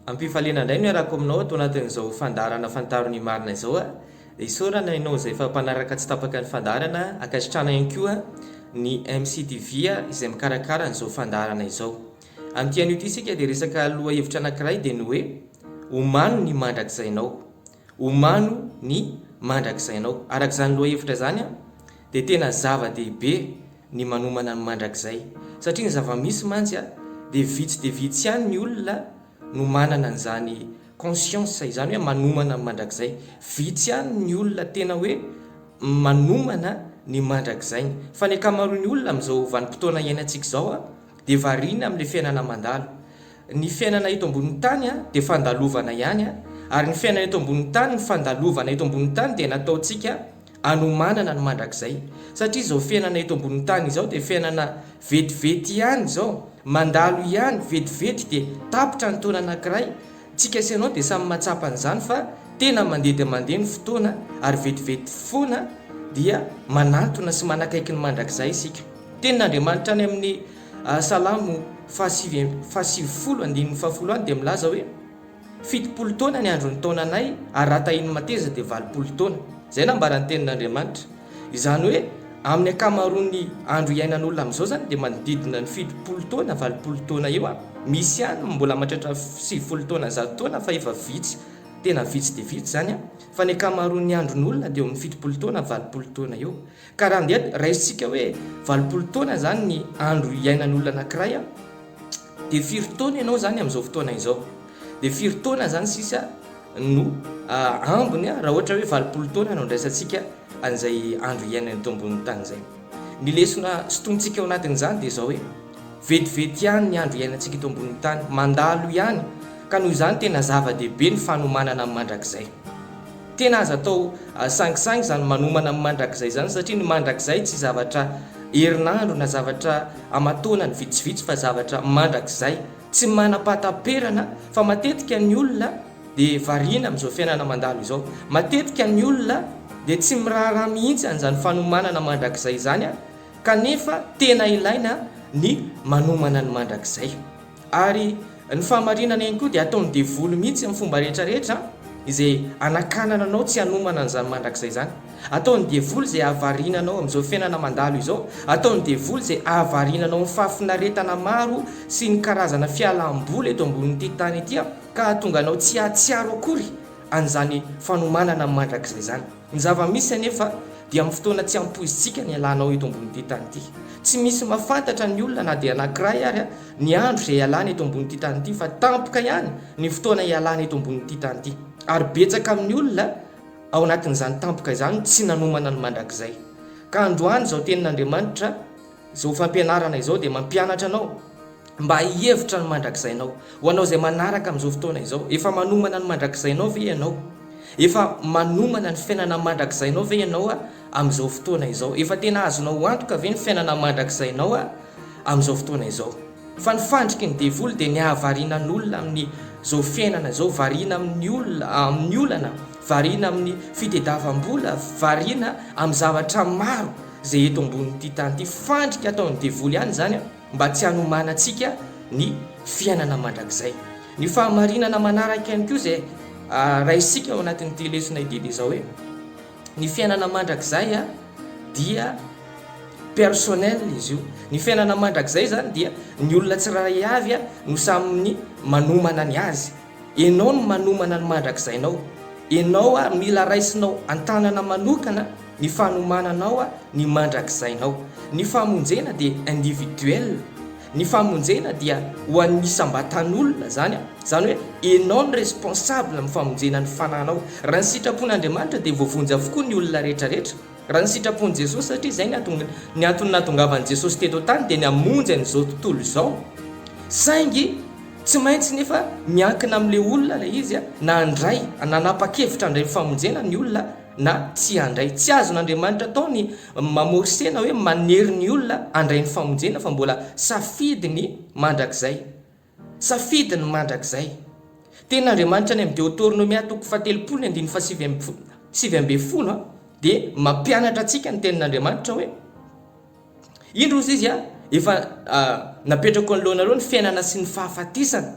Ampifaliana indray no iarako aminao ato anatin'izao fandarana fantarony marina izao a. Dia isaorana ianao izay efa mpanaraka tsy tapaka ny fandarana, ankasitrana ihany koa ny MCTV izay mikarakara an'izao fandarana izao. Amin'ity anio ity isika dia resaka loha hevitra anankiray dia ny hoe omano ny mandrakisainao. Omano ny mandrakisainao. Arak'izany loha hevitra zany a dia tena zava-dehibe ny manomana ny mandrakizay. Satria ny zava-misy mantsy a dia vitsy ihany ny olona no manana an'izany conscience izany hoe manomana ny mandrakizay. Vitsy ihany ny olona tena hoe manomana ny mandrakizainy. Fa ny ankamaroan'ny olona amin'izao vanim-potoana iainantsika izao a dia variana amin'ilay fiainana mandalo. Ny fiainana eto ambonin'ny tany a dia fandalovana ihany a, ary ny fiainana eto ambonin'ny tany, ny fandalovana eto ambonin'ny tany dia nataontsika anomanana ny mandrakizay. Satria izao fiainana eto ambonin'ny tany izao dia fiainana vetivety ihany izao, mandalo ihany, vetivety dia tapitra ny taona anankiray. Tsika sy ianao dia samy matsapa an'izany fa tena mandeha dia mandeha ny fotoana ary vetivety foana dia manantona sy manakaiky ny mandrakizay isika. Tenin'Andriamanitra any amin'ny Salamo 7:7 dia milaza hoe 70 taona ny andron'ny taonanay ary raha tahiny mateza dia 80 taona. Izay nambaran'ny tenin'Andriamanitra. Izany hoe amin'ny ankamaroan'ny andro iainan'olona amin'izao zany dia manodidina ny 70 taona 80 taona eo a. Misy ihany mbola mahatratra 70 taona 100 taona fa efa vitsy, tena vitsy dia vitsy zany a. Fa ny ankamaroan'ny andron'olona dia amin'ny 70 taona 80 taona eo. Ka raha andeha raisitsika hoe 80 taona zany ny andro iainan'olona anankiray a, dia 4 taona ianao zany amin'izao fotoana izao. Dia 4 taona zany sisa no ambony raha ohatra hoe 80 taona no andraisantsika an'izay andro iainany eto ambonin'ny tany izay. Ny lesona sotontsika ao anatin'izany dia izao hoe vetivety ihany ny andro iainantsika eto ambonin'ny tany, mandalo ihany. Ka noho izany tena zava-dehibe ny fanomanana amin'ny mandrakizay. Tena azo atao sangisangy zany manomana amin'ny mandrakizay zany, satria ny mandrakizay tsy zavatra herinandro na zavatra amatona ny vitsivitsy fa zavatra mandrakizay. Tsy manam-pahataperana fa matetika ny olona dia variana amin'izao fiainana mandalo izao. Matetika ny olona dia tsy miraharaha mihitsy an'izany fanomanana mandrakizay izany a, kanefa tena ilaina ny manomana ny mandrakizay. Ary ny fahamarinana ihany koa dia ataony devoly mihitsy amin'ny fomba rehetrarehetra izay anakanana anao tsy hanomana an'izany mandrakizay izany. Ataony devoly izay ahavarinanao amin'izao fiainana mandalo izao. Ataony devoly izay ahavarinanao amin'ny fahafinaretana maro sy ny karazana fialam-boly eto ambonin'ity tany ity ka hahatonga anao tsy hahatsiaro akory an'izany fanomanana amin'ny mandrakizay izany. Ny zava-misy anefa dia amin'ny fotoana tsy ampoizitsika ny alanao eto ambonin'ity tany ity. Tsy misy mahafantatra ny olona na dia anankiray ary ny andro izay ialana eto ambonin'ity tany ity, fa tampoka ihany ny fotoana ialana eto ambonin'ity tany ity. Ary betsaka amin'ny olona ao anatin'izany tampoka izany tsy nanomana ny mandrakizay. Ka androany izao tenin'Andriamanitra, izao fampianarana izao dia mampianatra anao mba hihevitra ny mandrakizainao. Ho anao izay manaraka amin'izao fotoana izao, efa manomana ny mandrakizainao ve ianao? Efa manomana ny fiainana mandrakizainao ve ianao amin'izao fotoana izao? Efa tena azonao antoka ve ny fiainana mandrakizainao amin'izao fotoana izao? Fa ny fandriky ny devoly dia ny ahavarinan'olona amin'ny zao fiainana zao, variana amin'ny olana, variana amin'ny fitediavam-bola, variana amin'ny zavatra maro izay eto ambonin'ity tany ity. Fandrika ataon'ny devoly ihany zany mba tsy hanomanantsika ny fiainana mandrakizay. Ny fahamarinana manaraka ihany koa izay raisika ao anatin'ity lesona idedy izao hoe ny fiainana mandrakizay dia personnel izy io. Ny fiainana mandrakizay zany dia ny olona tsirairay avy no saminy manomana ny azy. Ianao no manomana ny mandrakizainao. Ianao mila raisinao an-tanana manokana ny fanomananao ny mandrakizainao. Ny famonjena dia individuel. Ny famonjena dia ho an'ny isam-batan'olona zany zany hoe ianao ny responsable amin'ny famonjena ny fananao. Raha ny sitrapon'Andriamanitra dia voavonjy avokoa ny olona rehetrarehetra. Raha ny sitrapon'i Jesosy, satria izay ny antony nahatongavan'i Jesosy teto tany dia ny hamonjy an'izao tontolo izao. Saingy tsy maintsy nefa miankina amin'ilay olona ilay izy na handray, na nanapa-kevitra handray famonjena ny olona na tsy handray. Tsy azon'Andriamanitra atao ny mamorsena hoe manery ny olona handray ny famonjena, fa mbola safidy ny mandrakizay. Safidy ny mandrakizay. Tenin'Andriamanitra any amin'ny Deutéronomia 7:7 dia mampianatra antsika ny tenin'Andriamanitra hoe indrozy izy efa napetrako anoloana aloha ny fiainana sy ny fahafatisana.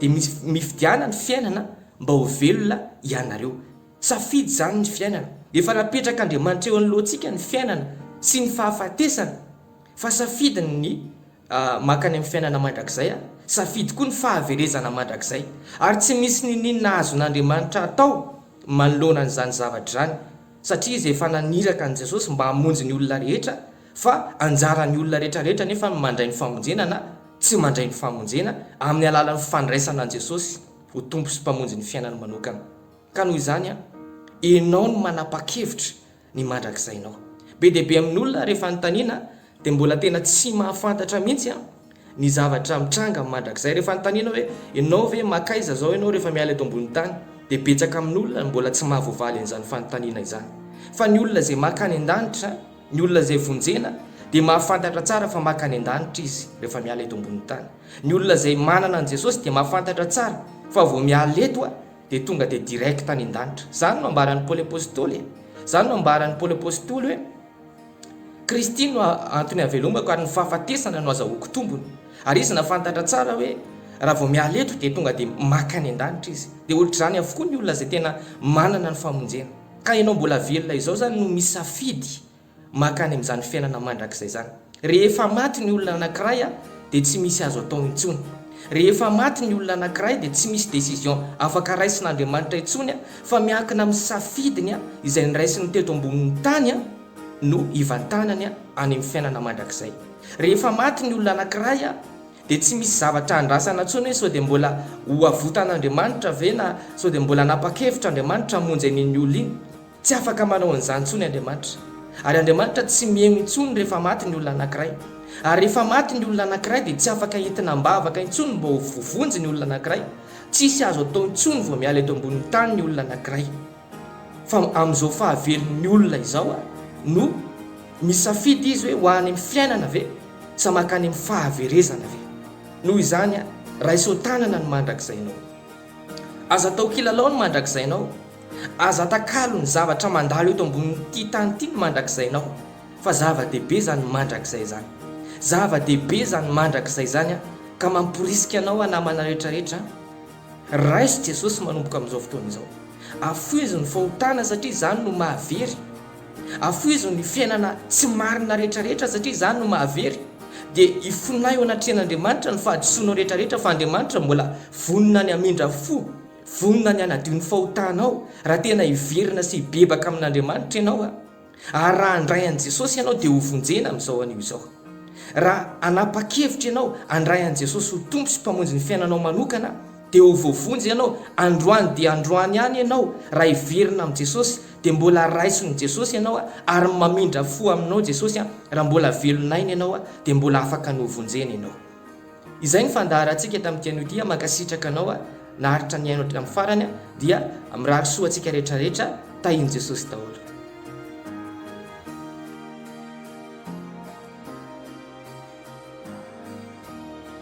dia mifidiana ny fiainana mba ho velona ianareo. Safidy zany ny fiainana. Efa napetraka Andriamanitra eo anoloantsika ny fiainana sy ny fahafatesana, fa safidy ny makany amin'ny fiainana mandrakizay, safidy koa ny fahaverezana mandrakizay. Ary tsy misy ninina azon'Andriamanitra atao manoloana n'izany zavatra zany, satria izy efa naniraka an' Jesosy mba hamonjy ny olona rehetra, fa anjara ny olona rehetrarehetra nefa mandray ny famonjena na tsy mandray ny famonjena amin'ny alalan'ny fandraisana an' Jesosy ho tompo sy mpamonjy ny fiainana manokana. Ka noho izany enao no manapa-kevitra ny mandrakizainao. Be deaibe amin'olona rehefa nytaniana dia mbola tena tsy mahafantatra mihitsy ny zavatra mitranga mandrakizay. Rehefa nytaniana hoe enao ve makaiza zao enao rehefa miala eto ambony tany, dia betsaka amin'olona mbola tsy mahavoavaly an'izany fanontaniana izany. Fa ny olona zay makany an-danitra, ny olona zay vonjena, dia mahafantatra tsara fa makany an-danitra izy rehefa miala eto ambony tany. Ny olona zay manana an' Jesosy dia mahafantatra tsara fa vao miala eto dia tonga dia direct any an-danitra. Zany no ambaran'ny Paoly apôstôly. Zany no ambaran'ny Paoly apôstôly hoe Kristy no antony havelomako ary ny fahafatesana no azahoako tombony. Ary izy nafantatra tsara hoe raha vao miala eto dia tonga dia makany an-danitra izy. Dia ohatr'izany avokoa ny olona zay tena manana ny famonjena. Ka ianao mbola velona izao zany no misafidy makany amin'izany fiainana mandrakizay zany. Rehefa maty ny olona anankiray dia tsy misy azo atao intsony. Rehefa maty ny olona anankiray dia tsy misy décision afaka raisin'Andriamanitra intsony fa miankina amin'ny safidiny izay niraisiny teto ambonin'ny tany no ivantanany any amin'ny fiainana mandrakizay. Rehefa maty ny olona anankiray dia tsy misy zavatra andrasana intsony hoe sao dia mbola ho avotan'Andriamanitra ve na sao dia mbola napa-kevitra Andriamanitra hamonjy an'iny olona iny. Tsy afaka manao an'izany intsony Andriamanitra. Ary Andriamanitra tsy mihaino intsony rehefa maty ny olona anankiray. Ary rehefa maty ny olona anankiray dia tsy afaka entina mbavaka intsony mba ho vovonjy ny olona anankiray. Tsisy azo atao intsony vao miala eto ambonin'ny tany ny olona anankiray. Fa amin'izao fahavelon'ny olona izao no misafidy izy hoe ho any amin'ny fiainana ve sa makany amin'ny fahaverezana ve. Noho izany raiso tanana ny mandrakizainao. Aza atao kilalao ny mandrakizainao. Aza takalo ny zavatra mandalo eto ambonin'ity tany ity ny mandrakizainao. Fa zava-dehibe zany mandrakizay zany. Zava-dehibe zany mandrakizay zany ka mamporisika anao namana rehetrarehetra. Raiso Jesosy manomboka amin'izao fotoana izao. Afoizo ny fahotana satria zany no mahavery. Afoizo ny fiainana tsy marina rehetrarehetra satria zany no mahavery. Dia ifonay ao anatrehan'Andriamanitra ny fahadisoanao rehetrarehetra fa Andriamanitra mbola vonona ny amindra fo, vonona ny anadio ny fahotanao raha tena hiverina sy hibebaka amin'Andriamanitra ianao ary raha handray an' Jesosy ianao dia ho vonjena amin'izao anio izao. Raha anapa-kevitra ianao handray an' Jesosy ho tompo sy mpamonjy ny fiainanao manokana dia ho voavonjy ianao androany dia androany ihany ianao raha hiverina amin'i Jesosy dia mbola raison'i Jesosy ianao ary mamindra fo aminao Jesosy raha mbola velonainy ianao dia mbola afaka no vonjena ianao. Izay ny fandaharantsika tamin'ity anio ity mankasitraka anao naharitra ny aino hatramin'ny farany dia mirary soa antsika rehetrarehetra tahiny Jesosy daholo.